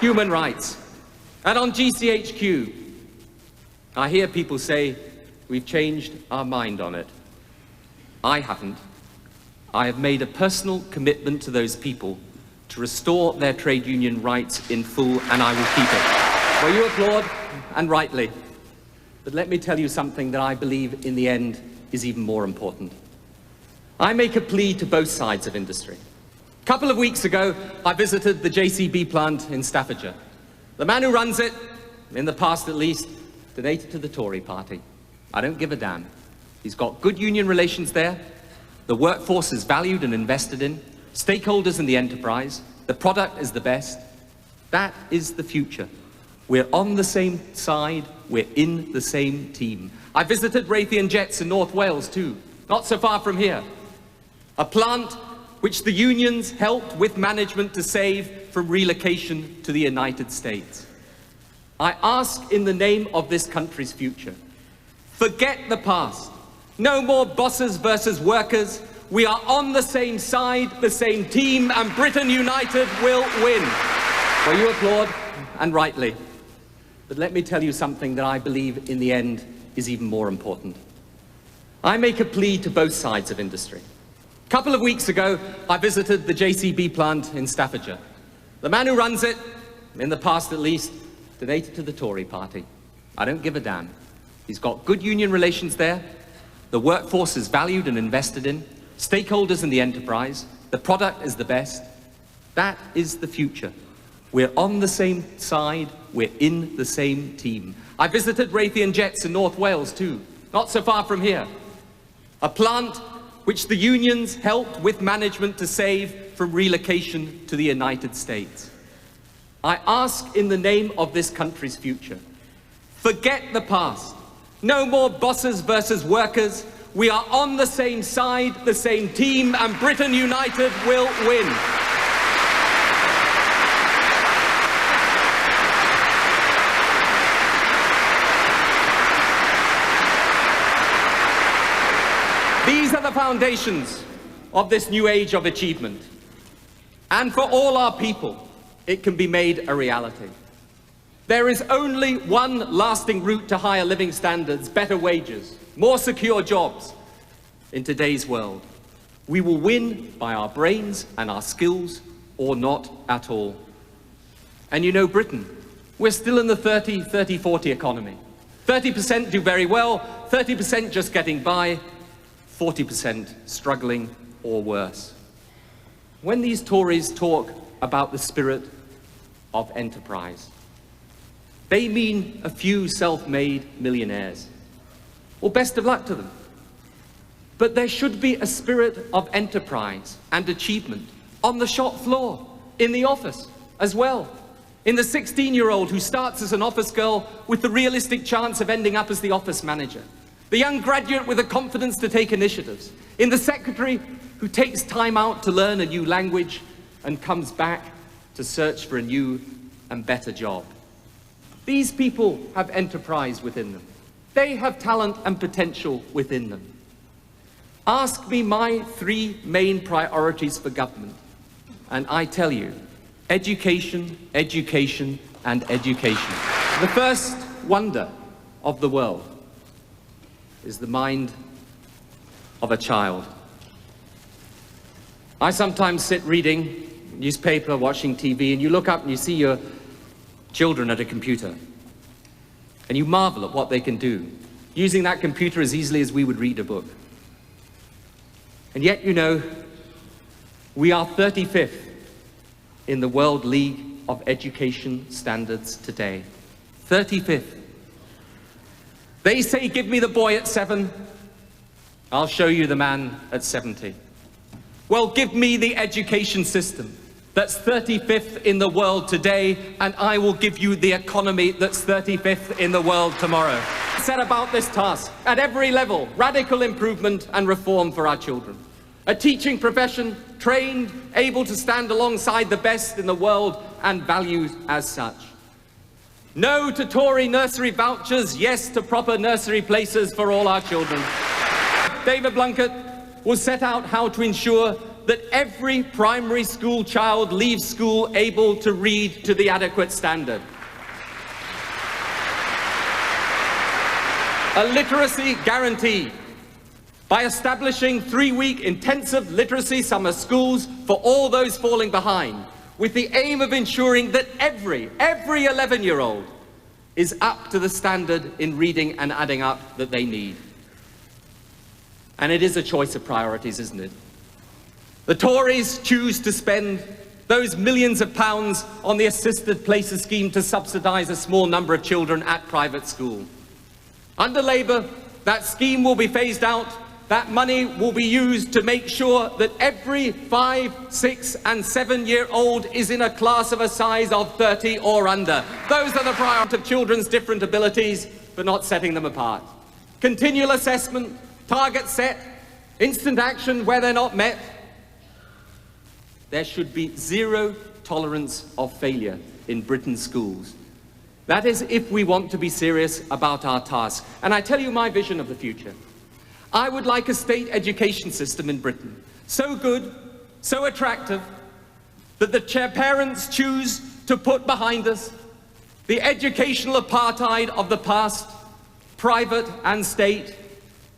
human rights. And on GCHQ, I hear people say, we've changed our mind on it. I haven't. I have made a personal commitment to those people to restore their trade union rights in full, and I will keep it. Well, you applaud, and rightly. But let me tell you something that I believe in the end is even more important. I make a plea to both sides of industry. A couple of weeks ago, I visited the JCB plant in Staffordshire. The man who runs it, in the past at least, donated to the Tory party. I don't give a damn. He's got good union relations there. The workforce is valued and invested in. Stakeholders in the enterprise. The product is the best. That is the future. We're on the same side. We're in the same team. I visited Raytheon Jets in North Wales too, not so far from here. A plant which the unions helped with management to save from relocation to the United States. I ask in the name of this country's future, forget the past. No more bosses versus workers. We are on the same side, the same team, and Britain United will win. Well, you applaud, and rightly. But let me tell you something that I believe in the end is even more important. I make a plea to both sides of industry. A couple of weeks ago, I visited the JCB plant in Staffordshire. The man who runs it, in the past at least, donated to the Tory party. I don't give a damn. He's got good union relations there. The workforce is valued and invested in. Stakeholders in the enterprise. The product is the best. That is the future. We're on the same side. We're in the same team. I visited Raytheon Jets in North Wales too, not so far from here. A plant which the unions helped with management to save from relocation to the United States. I ask in the name of this country's future, forget the past. No more bosses versus workers. We are on the same side, the same team, and Britain United will win. These are the foundations of this new age of achievement. And for all our people, it can be made a reality. There is only one lasting route to higher living standards, better wages, more secure jobs in today's world. We will win by our brains and our skills, or not at all. And you know Britain, we're still in the 30-40 economy. 30% do very well, 30% just getting by, 40% struggling or worse. When these Tories talk about the spirit of enterprise, they mean a few self-made millionaires. Well, best of luck to them. But there should be a spirit of enterprise and achievement on the shop floor, in the office as well. In the 16-year-old who starts as an office girl with the realistic chance of ending up as the office manager. The young graduate with the confidence to take initiatives. In the secretary who takes time out to learn a new language and comes back to search for a new and better job. These people have enterprise within them. They have talent and potential within them. Ask me my 3 main priorities for government, and I tell you, education, education, and education. The first wonder of the world is the mind of a child. I sometimes sit reading newspaper, watching TV, and you look up and you see your children at a computer. And you marvel at what they can do, using that computer as easily as we would read a book. And yet, you know, we are 35th in the World League of Education Standards today. 35th. They say, give me the boy at 7, I'll show you the man at 70. Well, give me the education system that's 35th in the world today, and I will give you the economy that's 35th in the world tomorrow. Set about this task at every level, radical improvement and reform for our children. A teaching profession, trained, able to stand alongside the best in the world and valued as such. No to Tory nursery vouchers, yes to proper nursery places for all our children. David Blunkett will set out how to ensure that every primary school child leaves school able to read to the adequate standard. A literacy guarantee by establishing 3-week intensive literacy summer schools for all those falling behind, with the aim of ensuring that every 11-year-old is up to the standard in reading and adding up that they need. And it is a choice of priorities, isn't it? The Tories choose to spend those millions of pounds on the assisted places scheme to subsidise a small number of children at private school. Under Labour, that scheme will be phased out. That money will be used to make sure that every 5, 6 and 7-year-old is in a class of a size of 30 or under. Those are the priorities of children's different abilities, but not setting them apart. Continual assessment, target set, instant action where they're not met. There should be zero tolerance of failure in Britain's schools. That is if we want to be serious about our task. And I tell you my vision of the future. I would like a state education system in Britain, so good, so attractive, that the parents choose to put behind us the educational apartheid of the past, private and state,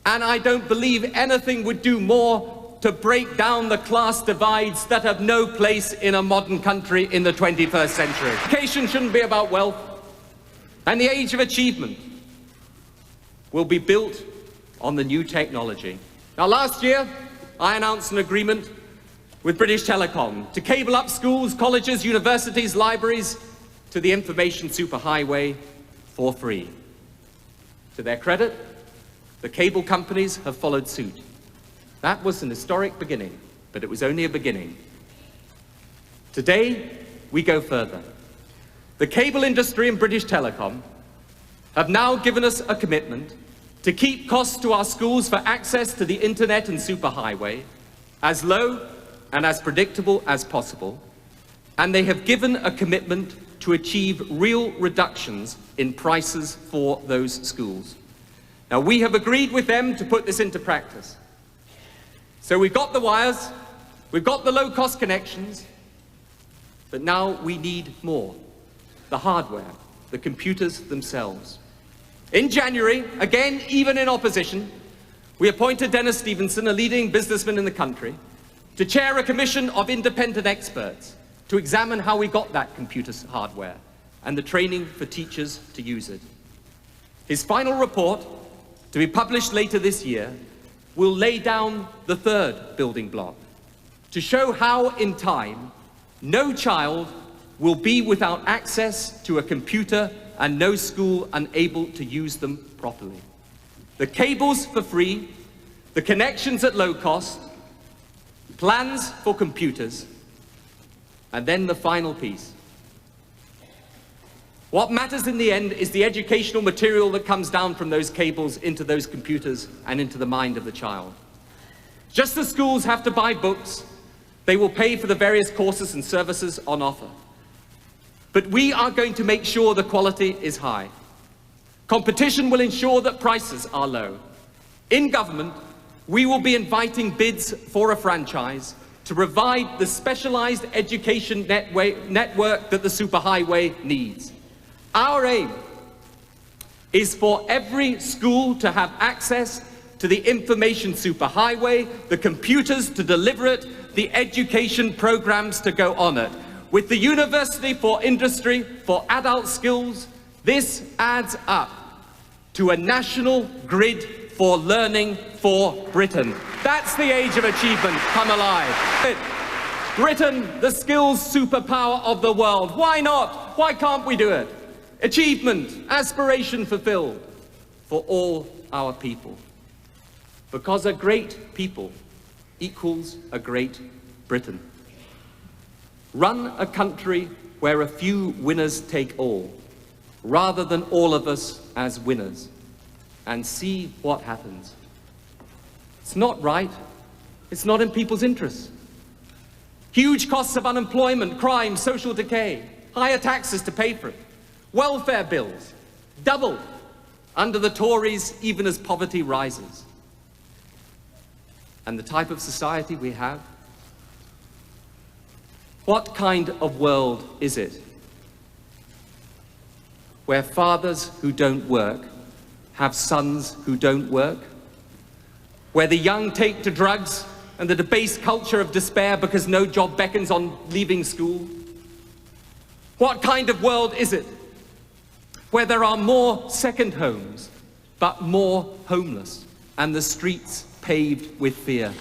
and I don't believe anything would do more to break down the class divides that have no place in a modern country in the 21st century. Education shouldn't be about wealth, and the age of achievement will be built on the new technology. Now, last year, I announced an agreement with British Telecom to cable up schools, colleges, universities, libraries to the information superhighway for free. To their credit, the cable companies have followed suit. That was an historic beginning, but it was only a beginning. Today, we go further. The cable industry and British Telecom have now given us a commitment to keep costs to our schools for access to the internet and superhighway as low and as predictable as possible, and they have given a commitment to achieve real reductions in prices for those schools. Now, we have agreed with them to put this into practice. So we've got the wires, we've got the low-cost connections, but now we need more. The hardware, the computers themselves. In January, again, even in opposition, we appointed Dennis Stevenson, a leading businessman in the country, to chair a commission of independent experts to examine how we got that computer hardware and the training for teachers to use it. His final report, to be published later this year, will lay down the third building block to show how, in time, no child will be without access to a computer and no school unable to use them properly. The cables for free, the connections at low cost, plans for computers, and then the final piece. What matters in the end is the educational material that comes down from those cables into those computers and into the mind of the child. Just as schools have to buy books, they will pay for the various courses and services on offer. But we are going to make sure the quality is high. Competition will ensure that prices are low. In government, we will be inviting bids for a franchise to provide the specialised education network that the superhighway needs. Our aim is for every school to have access to the information superhighway, the computers to deliver it, the education programs to go on it. With the University for Industry for adult skills, this adds up to a national grid for learning for Britain. That's the age of achievement come alive. Britain, the skills superpower of the world. Why not? Why can't we do it? Achievement, aspiration fulfilled for all our people. Because a great people equals a great Britain. Run a country where a few winners take all, rather than all of us as winners, and see what happens. It's not right. It's not in people's interests. Huge costs of unemployment, crime, social decay, higher taxes to pay for it, welfare bills, doubled under the Tories even as poverty rises. And the type of society we have, What kind of world is it where fathers who don't work have sons who don't work? Where the young take to drugs and the debased culture of despair because no job beckons on leaving school? What kind of world is it where there are more second homes but more homeless and the streets paved with fear?